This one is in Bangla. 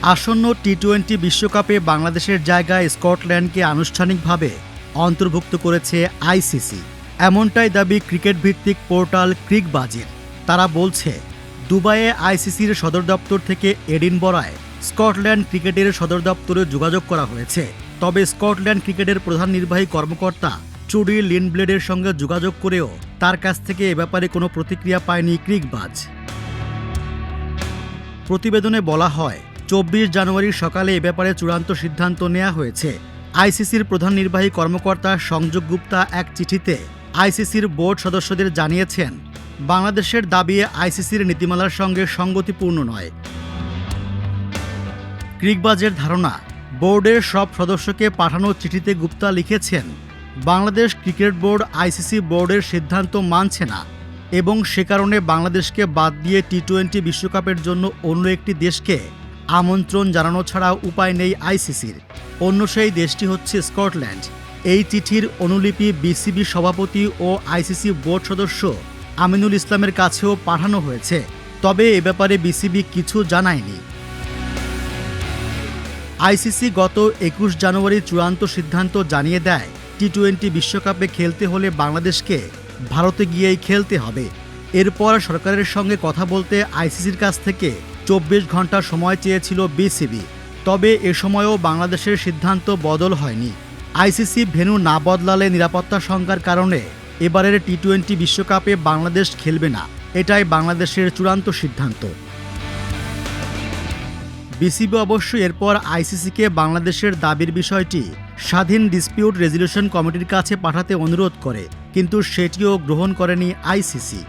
আসন্ন টি-20 বিশ্বকাপে বাংলাদেশের জায়গায় স্কটল্যান্ডকে আনুষ্ঠানিকভাবে অন্তর্ভুক্ত করেছে আইসিসি। এমনটাই দাবি ক্রিকেট ভিত্তিক পোর্টাল ক্রিকবাজের। তারা বলছে, দুবাইয়ে আইসিসির সদর দপ্তর থেকে এডিনবরায় স্কটল্যান্ড ক্রিকেটের সদর দপ্তরে যোগাযোগ করা হয়েছে। তবে স্কটল্যান্ড ক্রিকেটের প্রধান নির্বাহী কর্মকর্তা ট্রুডি লিন্ডব্লেডের সঙ্গে যোগাযোগ করেও তার কাছ থেকে এ ব্যাপারে কোনো প্রতিক্রিয়া পায়নি ক্রিকবাজ। প্রতিবেদনে বলা হয়, 24 জানুয়ারি সকালে এ ব্যাপারে চূড়ান্ত সিদ্ধান্ত নেওয়া হয়েছে। আইসিসির প্রধান নির্বাহী কর্মকর্তা সংযোগ গুপ্তা এক চিঠিতে আইসিসির বোর্ড সদস্যদের জানিয়েছেন, বাংলাদেশের দাবি আইসিসির নীতিমালার সঙ্গে সঙ্গতিপূর্ণ নয়। ক্রিকবাজের ধারণা, বোর্ডের সব সদস্যকে পাঠানো চিঠিতে গুপ্তা লিখেছেন, বাংলাদেশ ক্রিকেট বোর্ড আইসিসি বোর্ডের সিদ্ধান্ত মানছে না এবং সে কারণে বাংলাদেশকে বাদ দিয়ে টি-20 বিশ্বকাপের জন্য অন্য একটি দেশকে আমন্ত্রণ জানানো ছাড়া উপায় নেই আইসিসির। অন্য সেই দেশটি হচ্ছে স্কটল্যান্ড। এই চিঠির অনুলিপি বিসিবি সভাপতি ও আইসিসি বোর্ড সদস্য আমিনুল ইসলামের কাছেও পাঠানো হয়েছে, তবে এ ব্যাপারে বিসিবি কিছু জানায়নি। আইসিসি গত 21 জানুয়ারি চূড়ান্ত সিদ্ধান্ত জানিয়ে দেয়, টি-20 বিশ্বকাপে খেলতে হলে বাংলাদেশকে ভারতে গিয়েই খেলতে হবে। এরপর সরকারের সঙ্গে কথা বলতে আইসিসির কাছ থেকে 24 ঘন্টা সময় চেয়েছিল বিসিবি। তবে এ সময়ও বাংলাদেশের সিদ্ধান্ত বদল হয়নি। আইসিসি ভেন্যু না বদলালে নিরাপত্তা শঙ্কার কারণে এবারের টি-20 বিশ্বকাপে বাংলাদেশ খেলবে না, এটাই বাংলাদেশের চূড়ান্ত সিদ্ধান্ত। বিসিবি অবশ্য এরপর আইসিসিকে বাংলাদেশের দাবির বিষয়টি স্বাধীন ডিসপিউট রেজলিউশন কমিটির কাছে পাঠাতে অনুরোধ করে, কিন্তু সেটিও গ্রহণ করেনি আইসিসি।